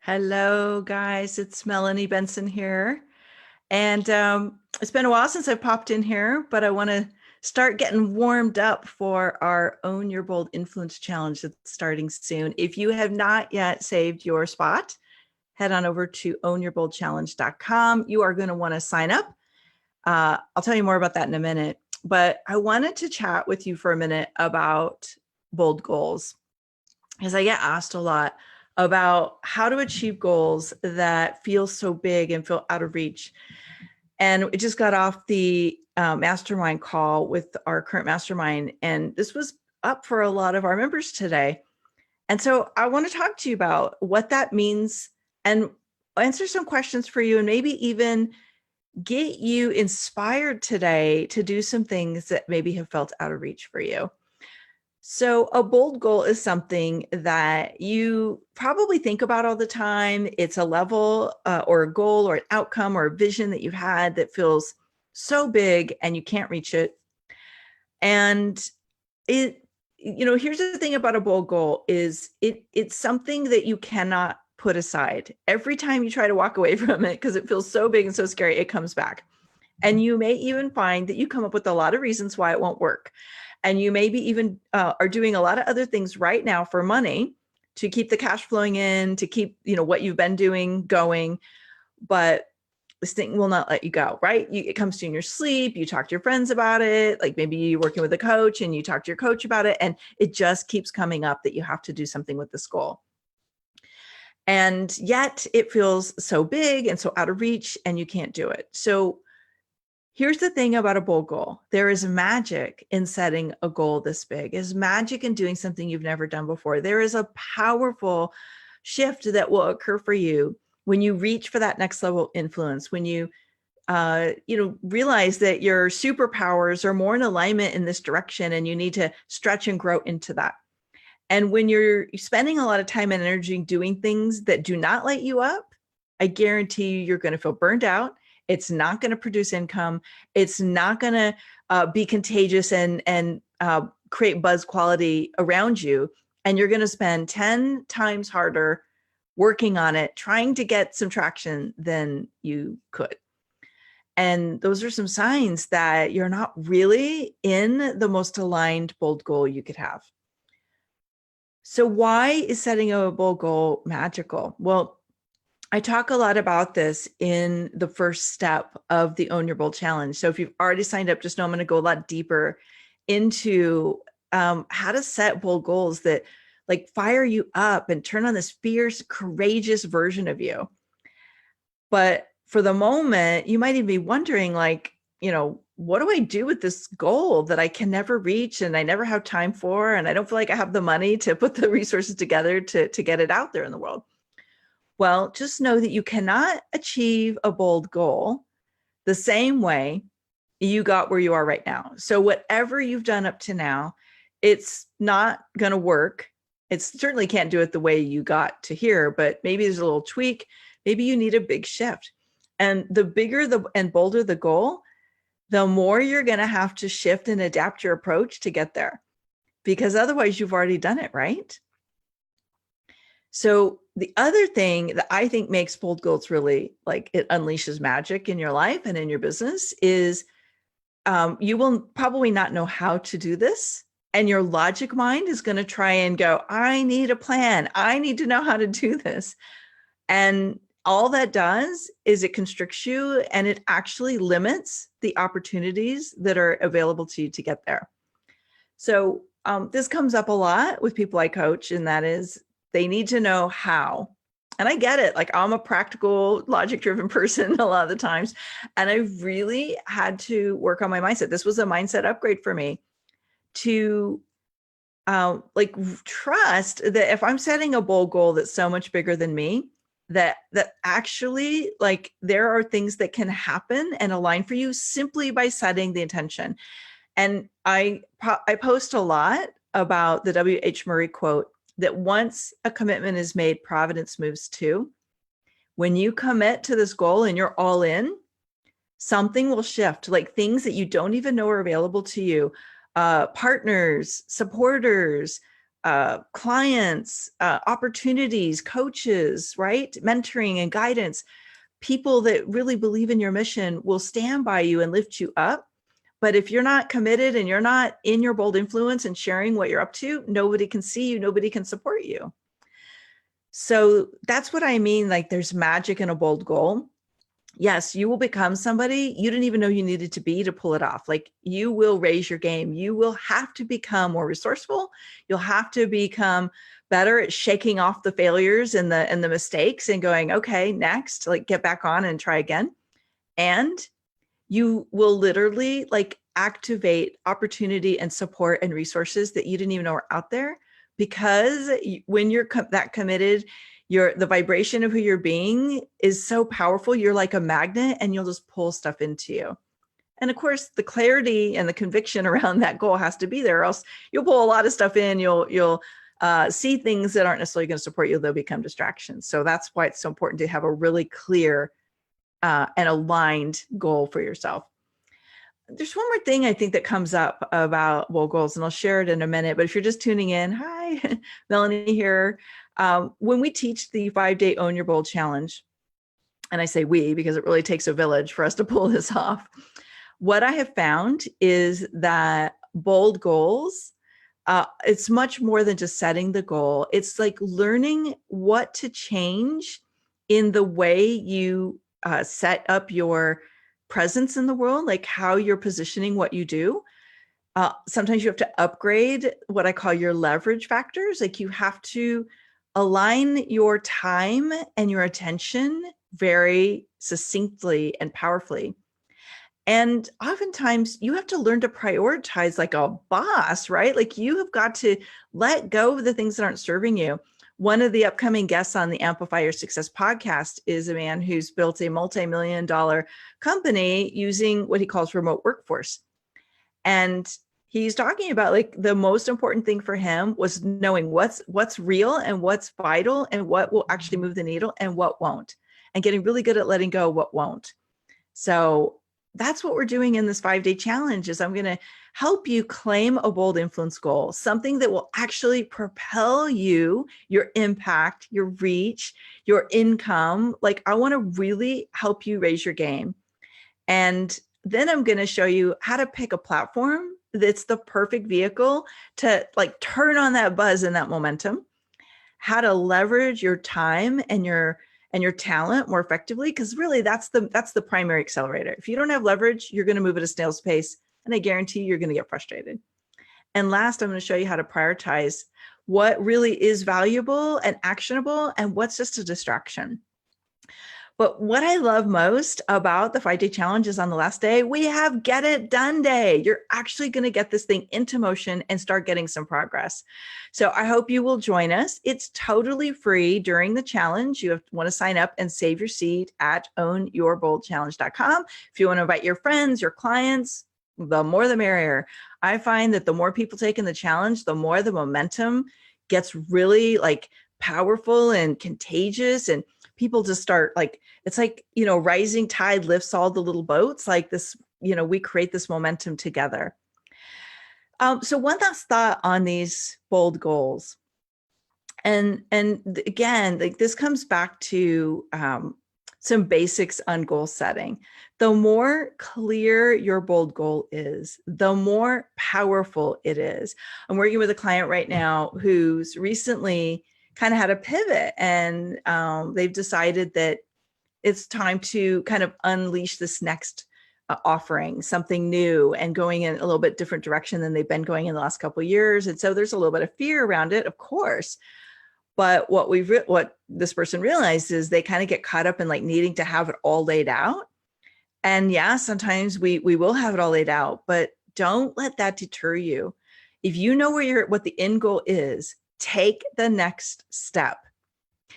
Hello, guys. It's Melanie Benson here. And it's been a while since I popped in here, but I want to start getting warmed up for our Own Your Bold Influence Challenge that's starting soon. If you have not yet saved your spot, head on over to ownyourboldchallenge.com. You are going to want to sign up. I'll tell you more about that in a minute. But I wanted to chat with you for a minute about bold goals, because I get asked a lot about how to achieve goals that feel so big and feel out of reach. And it just got off the mastermind call with our current mastermind, and this was up for a lot of our members today. And so I want to talk to you about what that means and answer some questions for you, and maybe even get you inspired today to do some things that maybe have felt out of reach for you. So a bold goal is something that you probably think about all the time. It's a level or a goal or an outcome or a vision that you've had that feels so big and you can't reach it. And here's the thing about a bold goal is it's something that you cannot put aside. Every time you try to walk away from it because it feels so big and so scary, it comes back. And you may even find that you come up with a lot of reasons why it won't work. And you maybe even are doing a lot of other things right now for money to keep the cash flowing in, to keep, what you've been doing going. But this thing will not let you go, right? It comes to you in your sleep. You talk to your friends about it. Like maybe you're working with a coach and you talk to your coach about it. And it just keeps coming up that you have to do something with this goal. And yet it feels so big and so out of reach and you can't do it. So here's the thing about a bold goal. There is magic in setting a goal this big. There's magic in doing something you've never done before. There is a powerful shift that will occur for you when you reach for that next level of influence, when you realize that your superpowers are more in alignment in this direction and you need to stretch and grow into that. And when you're spending a lot of time and energy doing things that do not light you up, I guarantee you're going to feel burned out. It's not going to produce income. It's not going to be contagious and create buzz quality around you. And you're going to spend 10 times harder working on it, trying to get some traction than you could. And those are some signs that you're not really in the most aligned bold goal you could have. So why is setting a bold goal magical? Well, I talk a lot about this in the first step of the Own Your Bold Challenge. So if you've already signed up, just know I'm going to go a lot deeper into how to set bold goals that like fire you up and turn on this fierce, courageous version of you. But for the moment, you might even be wondering what do I do with this goal that I can never reach and I never have time for, and I don't feel like I have the money to put the resources together to get it out there in the world. Well, just know that you cannot achieve a bold goal the same way you got where you are right now. So whatever you've done up to now, it's not going to work. It certainly can't do it the way you got to here, but maybe there's a little tweak. Maybe you need a big shift. And the bigger and bolder the goal, the more you're going to have to shift and adapt your approach to get there, because otherwise you've already done it, right? So the other thing that I think makes bold goals really it unleashes magic in your life and in your business is you will probably not know how to do this. And your logic mind is going to try and go, I need a plan. I need to know how to do this. And all that does is it constricts you and it actually limits the opportunities that are available to you to get there. So this comes up a lot with people I coach, and that is they need to know how. And I get it. I'm a practical, logic-driven person a lot of the times. And I really had to work on my mindset. This was a mindset upgrade for me to trust that if I'm setting a bold goal that's so much bigger than me, that actually there are things that can happen and align for you simply by setting the intention. And I post a lot about the W.H. Murray quote that once a commitment is made, providence moves too. When you commit to this goal and you're all in, something will shift, things that you don't even know are available to you, partners, supporters, clients, opportunities, coaches, right? Mentoring and guidance. People that really believe in your mission will stand by you and lift you up. But if you're not committed and you're not in your bold influence and sharing what you're up to, nobody can see you, nobody can support you. So that's what I mean. Like, there's magic in a bold goal. Yes, you will become somebody you didn't even know you needed to be to pull it off. Like, you will raise your game. You will have to become more resourceful. You'll have to become better at shaking off the failures and the mistakes and going, okay, next, like, get back on and try again. And you will literally like activate opportunity and support and resources that you didn't even know were out there, because when you're that committed, the vibration of who you're being is so powerful. You're like a magnet and you'll just pull stuff into you. And of course, the clarity and the conviction around that goal has to be there, or else you'll pull a lot of stuff in. You'll see things that aren't necessarily going to support you. They'll become distractions. So that's why it's so important to have a really clear and aligned goal for yourself. There's one more thing I think that comes up about bold goals, and I'll share it in a minute. But if you're just tuning in, hi, Melanie here. When we teach the 5-day Own Your Bold Challenge, and I say we because it really takes a village for us to pull this off, what I have found is that bold goals, it's much more than just setting the goal. It's like learning what to change in the way you set up your presence in the world, like how you're positioning what you do. Sometimes you have to upgrade what I call your leverage factors. Like, you have to align your time and your attention very succinctly and powerfully. And oftentimes you have to learn to prioritize like a boss, right? Like, you have got to let go of the things that aren't serving you. One of the upcoming guests on the Amplify Your Success podcast is a man who's built a multi-million-dollar company using what he calls remote workforce. And he's talking about, like, the most important thing for him was knowing what's real and what's vital and what will actually move the needle and what won't, and getting really good at letting go what won't. So that's what we're doing in this 5-day challenge. Is I'm going to help you claim a bold influence goal, something that will actually propel you, your impact, your reach, your income. Like, I want to really help you raise your game. And then I'm going to show you how to pick a platform that's the perfect vehicle to like turn on that buzz and that momentum, how to leverage your time and your talent more effectively, because really that's the primary accelerator. If you don't have leverage, you're going to move at a snail's pace, and I guarantee you're going to get frustrated. And last, I'm going to show you how to prioritize what really is valuable and actionable and what's just a distraction. But what I love most about the 5-day challenge is on the last day, we have Get It Done Day. You're actually going to get this thing into motion and start getting some progress. So I hope you will join us. It's totally free during the challenge. You want to sign up and save your seat at ownyourboldchallenge.com. If you want to invite your friends, your clients, the more the merrier. I find that the more people take in the challenge, the more the momentum gets really like powerful and contagious, and people just start like, it's like, rising tide lifts all the little boats like this, we create this momentum together. So one last thought on these bold goals. And again, like, this comes back to some basics on goal setting. The more clear your bold goal is, the more powerful it is. I'm working with a client right now who's recently kind of had a pivot, and they've decided that it's time to kind of unleash this next offering, something new and going in a little bit different direction than they've been going in the last couple of years. And so there's a little bit of fear around it, of course. But what this person realized is they kind of get caught up in like needing to have it all laid out. And yeah, sometimes we will have it all laid out, but don't let that deter you. If you know what the end goal is, take the next step.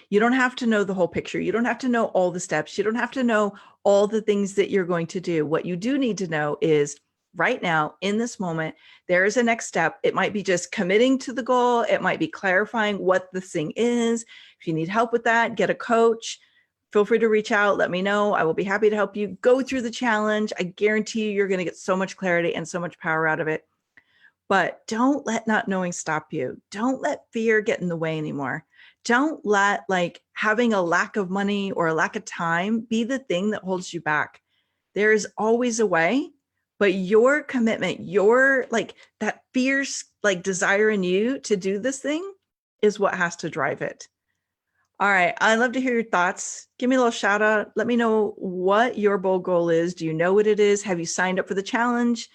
You don't have to know the whole picture. You don't have to know all the steps. You don't have to know all the things that you're going to do. What you do need to know is right now, in this moment, there is a next step. It might be just committing to the goal. It might be clarifying what the thing is. If you need help with that, get a coach. Feel free to reach out. Let me know. I will be happy to help you go through the challenge. I guarantee you're going to get so much clarity and so much power out of it. But don't let not knowing stop you. Don't let fear get in the way anymore. Don't let like having a lack of money or a lack of time be the thing that holds you back. There is always a way, but your commitment, your like that fierce like desire in you to do this thing is what has to drive it. All right. I'd love to hear your thoughts. Give me a little shout out. Let me know what your bold goal is. Do you know what it is? Have you signed up for the challenge?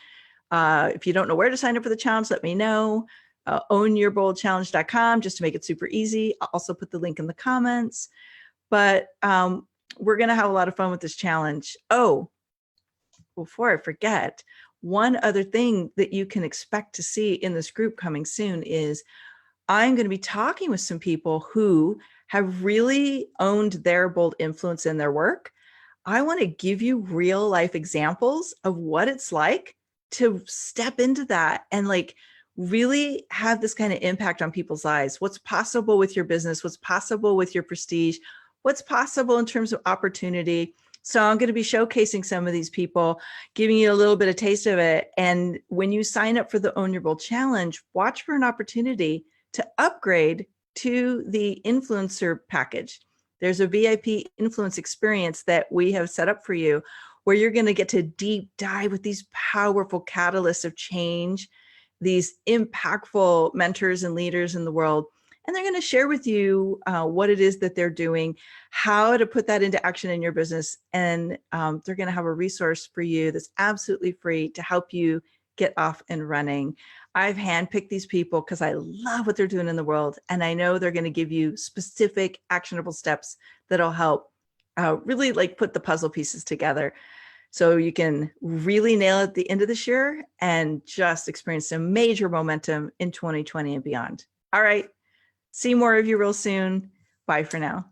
If you don't know where to sign up for the challenge, let me know. Ownyourboldchallenge.com just to make it super easy. I'll also put the link in the comments. But we're going to have a lot of fun with this challenge. Oh, before I forget, one other thing that you can expect to see in this group coming soon is I'm going to be talking with some people who have really owned their bold influence in their work. I want to give you real life examples of what it's like to step into that and like really have this kind of impact on people's lives. What's possible with your business, what's possible with your prestige, what's possible in terms of opportunity. So I'm going to be showcasing some of these people, giving you a little bit of taste of it. And when you sign up for the Own Your Bold Challenge, watch for an opportunity to upgrade to the influencer package. There's a VIP influence experience that we have set up for you where you're going to get to deep dive with these powerful catalysts of change, these impactful mentors and leaders in the world. And they're going to share with you what it is that they're doing, how to put that into action in your business. And they're going to have a resource for you that's absolutely free to help you get off and running. I've handpicked these people because I love what they're doing in the world. And I know they're going to give you specific actionable steps that'll help really like put the puzzle pieces together so you can really nail it at the end of this year and just experience some major momentum in 2020 and beyond. All right. See more of you real soon. Bye for now.